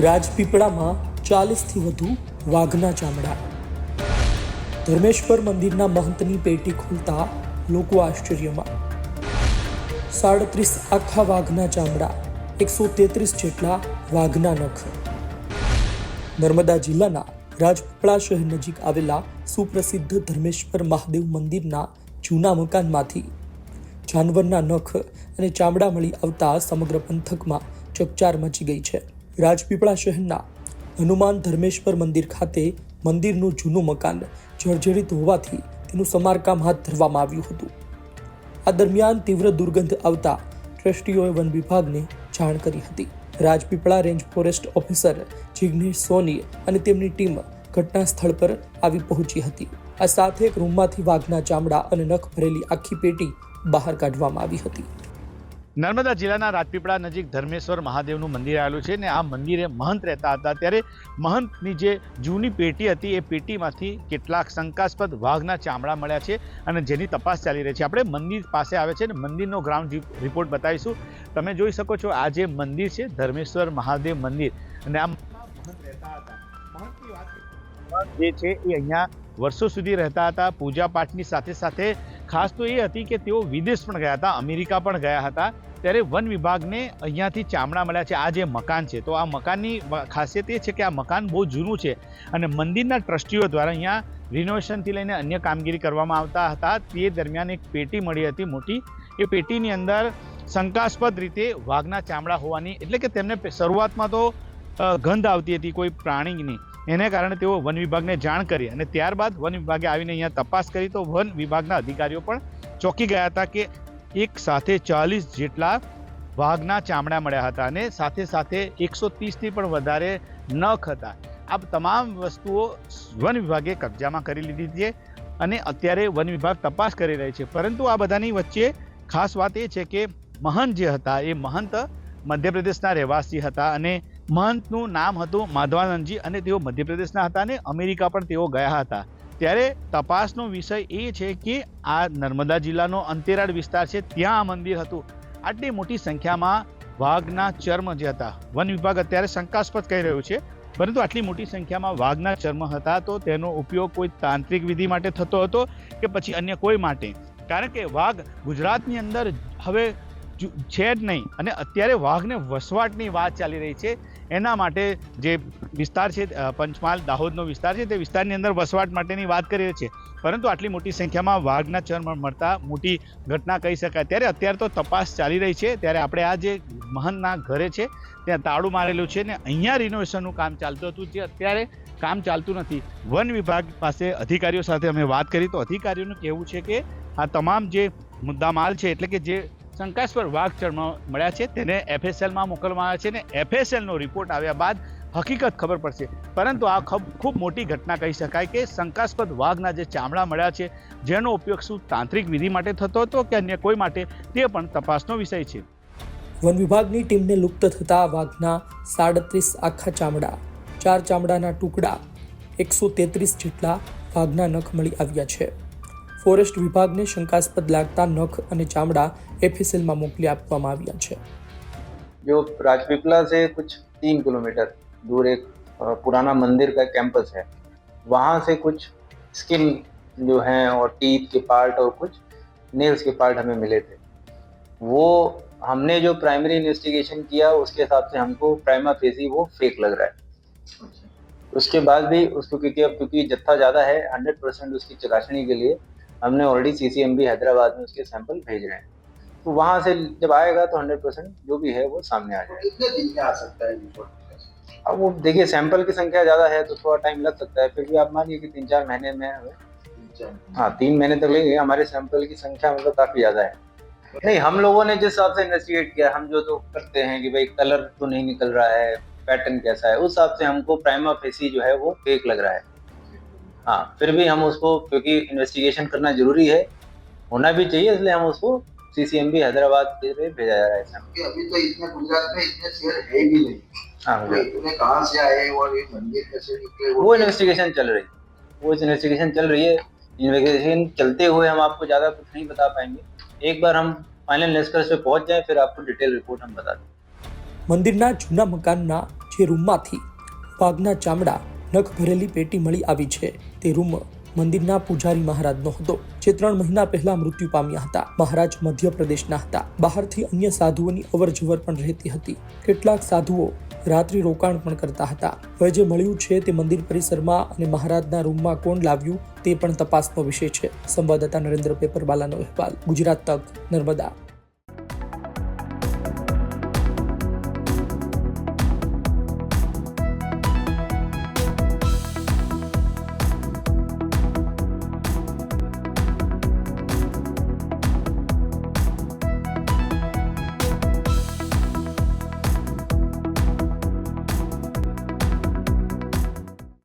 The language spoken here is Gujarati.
રાજપીપળામાં 40થી વધુ વાઘના ચામડા. ધર્મેશ્વર મંદિરના મહંતની પેટી ખોલતા લોકો આશ્ચર્યમાં. 37 આખા વાઘના ચામડા, 133 જેટલા વાઘના નખ. નર્મદા જિલ્લાના રાજપીપળા શહેર નજીક આવેલા સુપ્રસિદ્ધ ધર્મેશ્વર મહાદેવ મંદિરના જૂના મકાનમાંથી જાનવરના નખ અને ચામડા મળી આવતા સમગ્ર પંથકમાં ચકચાર મચી ગઈ છે. રાજપીપળા શહેરના હનુમાન ધર્મેશ્વર મંદિર ખાતે મંદિરનું જૂનું મકાન જર્જરિત હોવાથી તેનું સમારકામ હાથ ધરવામાં આવ્યું હતું. આ દરમિયાન તીવ્ર દુર્ગંધ આવતા ટ્રસ્ટીઓએ વન વિભાગને જાણ કરી હતી. Rajpipla range forest officer Jignesh Soni અને તેમની ટીમ ઘટના સ્થળ પર આવી પહોંચી હતી. આ સાથે એક રૂમમાંથી વાઘના ચામડા અને નખ ભરેલી આખી પેટી બહાર કાઢવામાં આવી હતી. નર્મદા જિલ્લાના રાજપીપળા નજીક ધર્મેશ્વર મહાદેવનું મંદિર આવેલું છે ને આ મંદિરે મહંત રહેતા હતા. ત્યારે મહંતની જે જૂની પેટી હતી એ પેટીમાંથી કેટલાક શંકાસ્પદ વાઘના ચામડા મળ્યા છે અને જેની તપાસ ચાલી રહી છે. આપણે મંદિર પાસે આવે છે ને મંદિરનો ગ્રાઉન્ડ રિપોર્ટ બતાવીશું. તમે જોઈ શકો છો આ જે મંદિર છે ધર્મેશ્વર મહાદેવ મંદિર અને આ મહંત રહેતા હતા. મહંતની વાત જે છે એ અહીંયા વર્ષો સુધી રહેતા હતા. પૂજા પાઠની સાથે સાથે ખાસ તો એ હતી કે તેઓ વિદેશ પણ ગયા હતા, અમેરિકા પણ ગયા હતા. ત્યારે વન વિભાગને અહીંયાથી ચામડા મળ્યા છે. આ જે મકાન છે તો આ મકાનની ખાસિયત એ છે કે આ મકાન બહુ જૂનું છે અને મંદિરના ટ્રસ્ટીઓ દ્વારા અહીંયા રિનોવેશનથી લઈને અન્ય કામગીરી કરવામાં આવતા હતા. તે દરમિયાન એક પેટી મળી હતી મોટી. એ પેટીની અંદર શંકાસ્પદ રીતે વાઘના ચામડા હોવાની, એટલે કે તેમને શરૂઆતમાં તો ગંધ આવતી હતી કોઈ પ્રાણીની, એને કારણે તેઓ વન વિભાગને જાણ કરી અને ત્યારબાદ વન વિભાગે આવીને અહીંયા તપાસ કરી તો વન વિભાગના અધિકારીઓ પણ ચોંકી ગયા હતા કે એક સાથે 40 જેટલા વાઘના ચામડા મળ્યા હતા અને સાથે સાથે 130થી પણ વધારે નખ હતા. આ તમામ વસ્તુઓ વન વિભાગે કબજામાં કરી લીધી છે અને અત્યારે વન વિભાગ તપાસ કરી રહી છે. પરંતુ આ બધાની વચ્ચે ખાસ વાત એ છે કે મહંત જે હતા એ મહંત મધ્યપ્રદેશના રહેવાસી હતા અને મહંતનું નામ હતું માધવાનંદજી અને તેઓ મધ્યપ્રદેશના હતા અને અમેરિકા પણ તેઓ ગયા હતા. ત્યારે તપાસનો વિષય એ છે કે આ નર્મદા જિલ્લાનો અંતેરાળ વિસ્તાર છે, ત્યાં આ મંદિર હતું. આટલી મોટી સંખ્યામાં વાઘના ચર્મ જે હતા, વન વિભાગ અત્યારે શંકાસ્પદ કહી રહ્યું છે, પરંતુ આટલી મોટી સંખ્યામાં વાઘના ચર્મ હતા તો તેનો ઉપયોગ કોઈ તાંત્રિક વિધિ માટે થતો હતો કે પછી અન્ય કોઈ માટે? કારણ કે વાઘ ગુજરાતની અંદર હવે છે જ નહીં અને અત્યારે વાઘને વસવાટની વાત ચાલી રહી છે. એના માટે જે વિસ્તાર છે પંચમહાલ દાહોદનો વિસ્તાર છે તે વિસ્તારની અંદર વસવાટ માટેની વાત કરી રહી છે, પરંતુ આટલી મોટી સંખ્યામાં વાઘના ચર્મ મળતા મોટી ઘટના કહી શકાય. ત્યારે અત્યારે તો તપાસ ચાલી રહી છે. ત્યારે આપણે આ જે મહંતના ઘરે છે ત્યાં તાળું મારેલું છે ને અહીંયા રિનોવેશનનું કામ ચાલતું હતું જે અત્યારે કામ ચાલતું નથી. વન વિભાગ પાસે અધિકારીઓ સાથે અમે વાત કરી તો અધિકારીઓનું કહેવું છે કે આ તમામ જે મુદ્દામાલ છે એટલે કે જે શંકાસ્પદ વાઘ ચર્મ મળ્યા છે તેને FSLમાં મોકલવામાં આવ્યા છે ને FSLનો રિપોર્ટ આવ્યા બાદ હકીકત ખબર પડશે. પરંતુ આ ખૂબ મોટી ઘટના કહી શકાય કે શંકાસ્પદ વાઘના જે ચામડા મળ્યા છે જેનો ઉપયોગ શું તાંત્રિક વિધિ માટે થતો હતો કે અન્ય કોઈ માટે તે પણ તપાસનો વિષય છે. વન વિભાગની ટીમને લુપ્ત થતા વાઘના 37 આખા ચામડા, 4 ચામડાના ટુકડા, 133 જેટલા વાઘના નખ મળી આવ્યા છે. ફોરેસ્ટ વિભાગને શંકાસ્પદ લાગતા નખ અને ચામડા FSLમાં મોકલી આપવામાં આવ્યા છે. जो राजपीपला से कुछ 3 किलोमीटर दूर एक पुराना मंदिर का कैंपस है, वहाँ से कुछ स्किन जो हैं और टीथ के पार्ट और कुछ नेल्स के पार्ट हमें मिले थे. वो हमने जो प्राइमरी इन्वेस्टिगेशन किया उसके हिसाब से हमको प्राइमा फेसी वो फेक लग रहा है. उसके बाद भी उसको क्योंकि जत्था ज़्यादा है 100% उसकी चकासनी के लिए हमने ऑलरेडी CCMB हैदराबाद में उसके सैंपल भेज रहे हैं. तो वहाँ से जब आएगा तो 100% जो भी है वो सामने आ जाएगा. कितने दिन में आ सकता है रिपोर्ट? अब वो देखिए सैंपल की संख्या ज़्यादा है तो थोड़ा टाइम लग सकता है. फिर भी आप मानिए कि 3-4 महीने में हाँ 3 महीने तक लेंगे. हमारे सैंपल की संख्या मतलब काफ़ी ज़्यादा है. नहीं, हम लोगों ने जिस हिसाब से इन्वेस्टिगेट किया, हम जो तो करते हैं कि भाई कलर तो नहीं निकल रहा है, पैटर्न कैसा है, उस हिसाब से हमको प्राइमा फेसी जो है वो फेक लग रहा है. हाँ, फिर भी हम उसको क्योंकि इन्वेस्टिगेशन करना जरूरी है, होना भी चाहिए, इसलिए हम उसको CCMB हैदराबाद के लिए भेजा जा रहा है. अभी तो इसमें गुजरात में इतने शेर है भी नहीं. हाँ, तो इतने कहाँ से आए और ये मंदिर कैसे निकले वो इन्वेस्टिगेशन चल रही है. वो इन्वेस्टिगेशन चल रही है. इन्वेस्टिगेशन चलते हुए हम आपको ज़्यादा कुछ नहीं बता पाएंगे. एक बार हम फाइनल निष्कर्ष पे पहुंच जाए फिर आपको डिटेल रिपोर्ट हम बता दें. મંદિરના જૂના મકાનના જે રૂમમાંથી વાઘના ચામડા નખ ભરેલી પેટી મળી આવી છે તે રૂમ મંદિરના પૂજારી મહારાજનો હતો, જે 3 મહિના પહેલા મૃત્યુ પામ્યા હતા. મહારાજ મધ્યપ્રદેશના હતા. બહારથી અન્ય સાધુઓની અવરજવર પણ રહેતી હતી. કેટલાક સાધુઓ રાત્રિ રોકાણ પણ કરતા હતા. હવે જે મળ્યું છે તે મંદિર પરિસરમાં અને મહારાજના રૂમમાં કોણ લાવ્યું તે પણ તપાસનો વિષય છે. સંવાદદાતા નરેન્દ્ર પેપરવાલાનો અહેવાલ, ગુજરાત તક, નર્મદા.